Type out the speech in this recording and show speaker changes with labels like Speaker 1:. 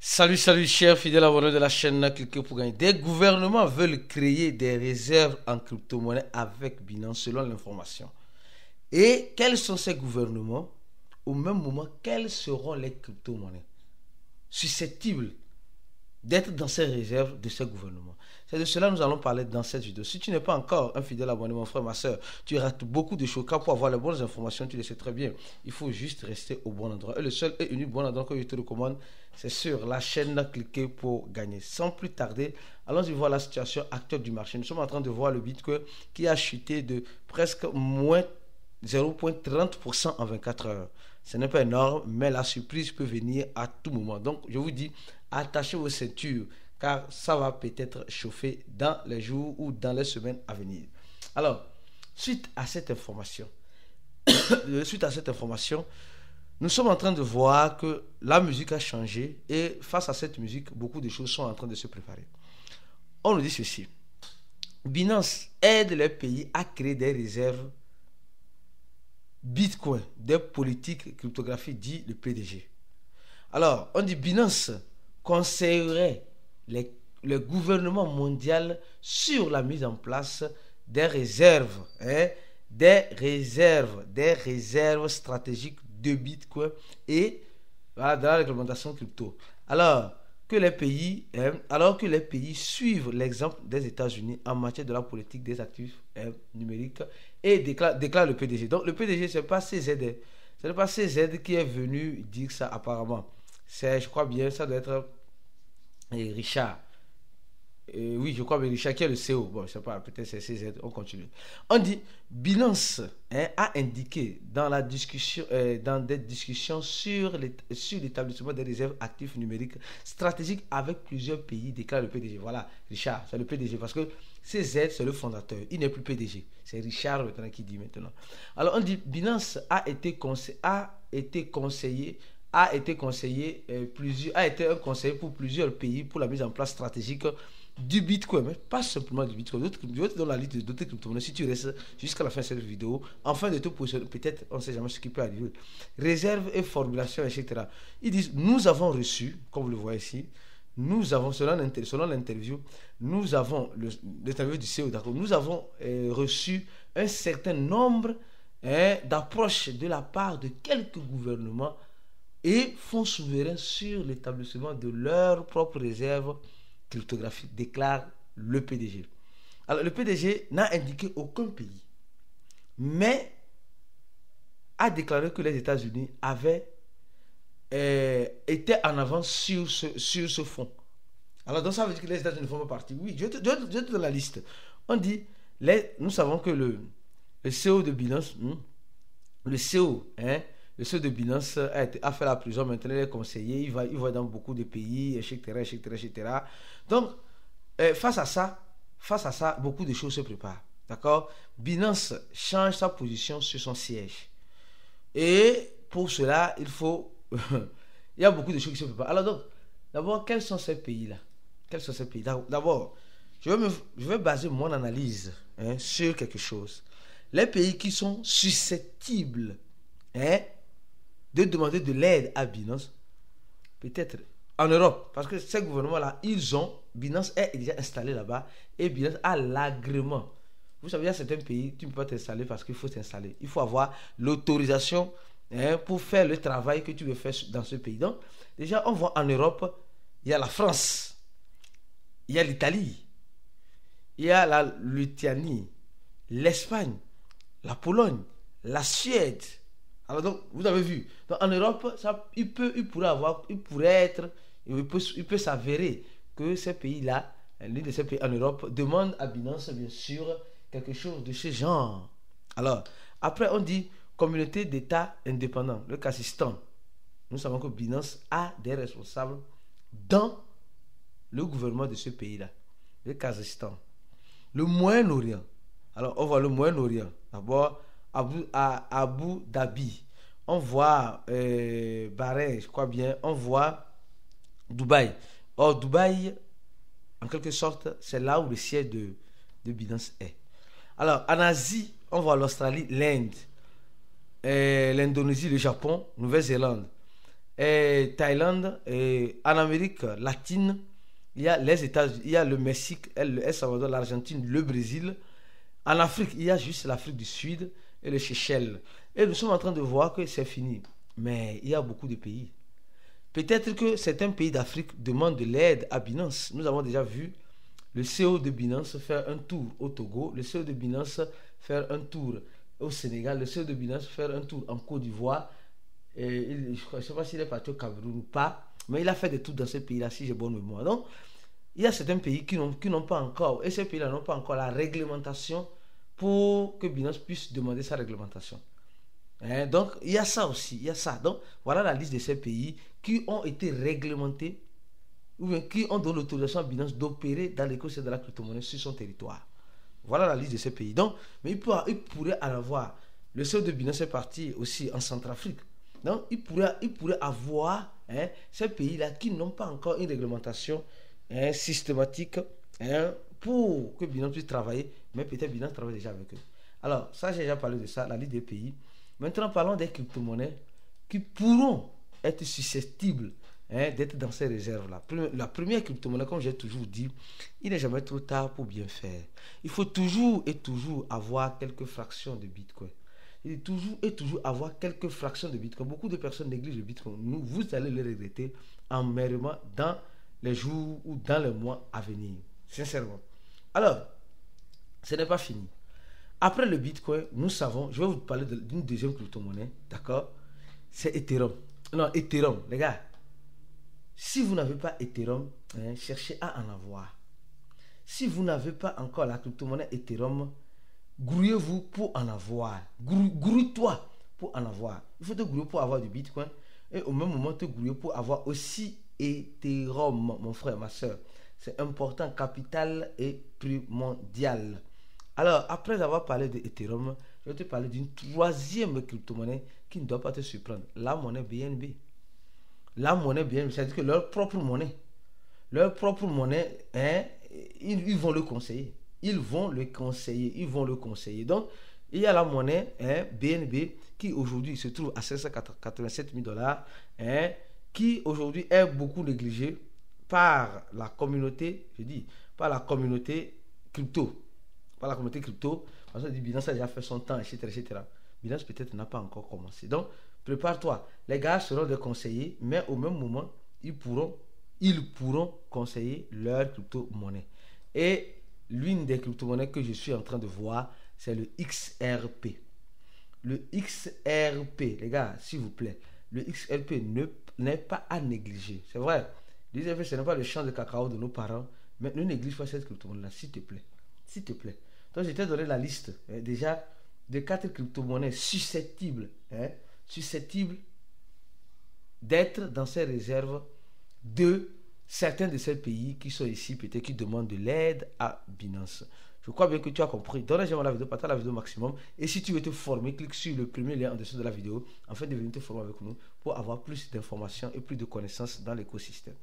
Speaker 1: Salut, chers fidèles abonnés de la chaîne Cliquez pour gagner. Des gouvernements veulent créer des réserves en crypto-monnaie avec Binance selon l'information. Et quels sont ces gouvernements? Au même moment, quelles seront les crypto-monnaies susceptibles d'être dans ces réserves de ces gouvernements? C'est de cela que nous allons parler dans cette vidéo. Si tu n'es pas encore un fidèle abonné, mon frère, ma soeur, tu rates beaucoup de choses. Car pour avoir les bonnes informations, tu le sais très bien. Il faut juste rester au bon endroit. Et le seul et unique bon endroit que je te recommande, c'est sur la chaîne Cliquez pour gagner. Sans plus tarder, allons-y voir la situation actuelle du marché. Nous sommes en train de voir le Bitcoin qui a chuté de presque moins 0,30% en 24 heures. Ce n'est pas énorme, mais la surprise peut venir à tout moment. Donc, je vous dis, attachez vos ceintures, car ça va peut-être chauffer dans les jours ou dans les semaines à venir. Alors, suite à cette information, nous sommes en train de voir que la musique a changé et face à cette musique, beaucoup de choses sont en train de se préparer. On nous dit ceci. Binance aide les pays à créer des réserves Bitcoin, des politiques cryptographiques, dit le PDG. Alors, on dit Binance conseillerait le gouvernement mondial sur la mise en place des réserves, des réserves stratégiques de Bitcoin et voilà, dans la réglementation crypto. Alors que les pays suivent l'exemple des États-Unis en matière de la politique des actifs numériques et déclare le PDG. Donc le PDG, ce n'est pas CZ, ce n'est pas CZ qui est venu dire ça apparemment. C'est, je crois bien, ça doit être Richard. Oui, je crois que Richard qui est le CEO. Bon, je ne sais pas, peut-être c'est CZ, on continue. On dit, Binance a indiqué dans des discussions sur l'établissement des réserves actifs numériques stratégiques avec plusieurs pays, déclare le PDG. Voilà, Richard, c'est le PDG, parce que CZ, c'est le fondateur. Il n'est plus PDG. C'est Richard maintenant qui dit maintenant. Alors, on dit, Binance a été conseillé un conseiller pour plusieurs pays pour la mise en place stratégique du Bitcoin, mais pas simplement du Bitcoin. Je vais te donner la liste d'autres crypto-monnaies si tu restes jusqu'à la fin de cette vidéo, afin de te positionner, peut-être, on ne sait jamais ce qui peut arriver. Réserve et formulation, etc. Ils disent, nous avons reçu, comme vous le voyez ici, nous avons, selon l'interview, nous avons, l'interview du CEO, d'accord, nous avons reçu un certain nombre d'approches de la part de quelques gouvernements et fonds souverains sur l'établissement de leurs propres réserves cryptographiques, déclare le PDG. Alors, le PDG n'a indiqué aucun pays, mais a déclaré que les États-Unis avaient été en avance sur ce fonds. Alors, donc ça veut dire que les États-Unis ne font pas partie. Oui, je te donne la liste. On dit, nous savons que le CEO de Binance, le CEO de Binance a fait la prison, maintenant il est conseiller, il va dans beaucoup de pays, etc. Donc, face à ça, beaucoup de choses se préparent. D'accord? Binance change sa position sur son siège. Et pour cela, il y a beaucoup de choses qui se préparent. Alors donc, d'abord, quels sont ces pays-là? D'abord, je vais baser mon analyse sur quelque chose. Les pays qui sont susceptibles de demander de l'aide à Binance, peut-être en Europe, parce que ces gouvernements-là, Binance est déjà installé là-bas et Binance a l'agrément. Vous savez, il y a certains pays, tu ne peux pas t'installer parce qu'il faut t'installer. Il faut avoir l'autorisation pour faire le travail que tu veux faire dans ce pays. Donc, déjà, on voit en Europe, il y a la France, il y a l'Italie, il y a la Lituanie, l'Espagne, la Pologne, la Suède. Alors donc, vous avez vu. Donc en Europe, il peut s'avérer que ces pays-là, l'un de ces pays en Europe, demande à Binance, bien sûr, quelque chose de ce genre. Alors, après, on dit communauté d'États indépendants, le Kazakhstan. Nous savons que Binance a des responsables dans le gouvernement de ce pays-là, le Kazakhstan. Le Moyen-Orient. Alors, on voit le Moyen-Orient. D'abord, Abu Dhabi, on voit Bahreïn, je crois bien, on voit Dubaï. Or, Dubaï, en quelque sorte, c'est là où le siège de Binance est. Alors, en Asie, on voit l'Australie, l'Inde, l'Indonésie, le Japon, Nouvelle-Zélande, Thaïlande. Et en Amérique latine, il y a les États-Unis, il y a le Mexique, le El Salvador, l'Argentine, le Brésil. En Afrique, il y a juste l'Afrique du Sud et le Seychelles. Et nous sommes en train de voir que c'est fini. Mais il y a beaucoup de pays. Peut-être que certains pays d'Afrique demandent de l'aide à Binance. Nous avons déjà vu le CEO de Binance faire un tour au Togo, le CEO de Binance faire un tour au Sénégal, le CEO de Binance faire un tour en Côte d'Ivoire. Je ne sais pas s'il est parti au Cameroun ou pas, mais il a fait des tours dans ces pays-là, si j'ai bonne mémoire. Donc, il y a certains pays qui n'ont pas encore, et ces pays-là n'ont pas encore la réglementation pour que Binance puisse demander sa réglementation. Donc, il y a ça aussi, il y a ça. Donc, voilà la liste de ces pays qui ont été réglementés ou bien qui ont donné l'autorisation à Binance d'opérer dans l'écosystème de la crypto-monnaie sur son territoire. Voilà la liste de ces pays. Donc, mais il pourrait en avoir. Le CEO de Binance est parti aussi en Centrafrique. Donc, il pourrait avoir ces pays-là qui n'ont pas encore une réglementation systématique pour que Binance puisse travailler, mais peut-être Binance travaille déjà avec eux. Alors, ça, j'ai déjà parlé de ça, la liste des pays. Maintenant, parlons des crypto-monnaies qui pourront être susceptibles d'être dans ces réserves-là. La première crypto-monnaie, comme j'ai toujours dit, il n'est jamais trop tard pour bien faire. Il faut toujours et toujours avoir quelques fractions de Bitcoin. Il faut toujours et toujours avoir quelques fractions de Bitcoin. Beaucoup de personnes négligent le Bitcoin. Vous allez le regretter amèrement dans les jours ou dans les mois à venir. Sincèrement. Alors, ce n'est pas fini. Après le Bitcoin, nous savons, je vais vous parler d'une deuxième crypto-monnaie, d'accord? C'est Ethereum. Non, Ethereum, les gars. Si vous n'avez pas Ethereum, cherchez à en avoir. Si vous n'avez pas encore la crypto-monnaie Ethereum, grouillez-vous pour en avoir. Grouille-toi pour en avoir. Il faut te grouiller pour avoir du Bitcoin et au même moment te grouiller pour avoir aussi Ethereum, mon frère, ma soeur. C'est important, capital et primordial. Alors, après avoir parlé de Ethereum, je vais te parler d'une troisième crypto-monnaie qui ne doit pas te surprendre. La monnaie BNB. La monnaie BNB, c'est-à-dire que leur propre monnaie, ils vont le conseiller. Ils vont le conseiller. Donc, il y a la monnaie BNB qui aujourd'hui se trouve à 587 000 $, qui aujourd'hui est beaucoup négligée par la communauté, par la communauté crypto. Parce que Binance a déjà fait son temps, etc. Binance peut-être n'a pas encore commencé. Donc, prépare-toi. Les gars seront des conseillers, mais au même moment, ils pourront conseiller leur crypto-monnaie. Et l'une des crypto-monnaies que je suis en train de voir, c'est le XRP. Le XRP, les gars, s'il vous plaît, le XRP n'est pas à négliger. C'est vrai, l'XRP, ce n'est pas le champ de cacao de nos parents, mais ne néglige pas cette crypto-monnaie-là, s'il te plaît. S'il te plaît. Donc, je t'ai donné la liste déjà de 4 crypto-monnaies susceptibles d'être dans ces réserves de certains de ces pays qui sont ici, peut-être qui demandent de l'aide à Binance. Je crois bien que tu as compris. Donne un j'aime à la vidéo, partage la vidéo maximum. Et si tu veux te former, clique sur le premier lien en dessous de la vidéo afin de venir te former avec nous pour avoir plus d'informations et plus de connaissances dans l'écosystème.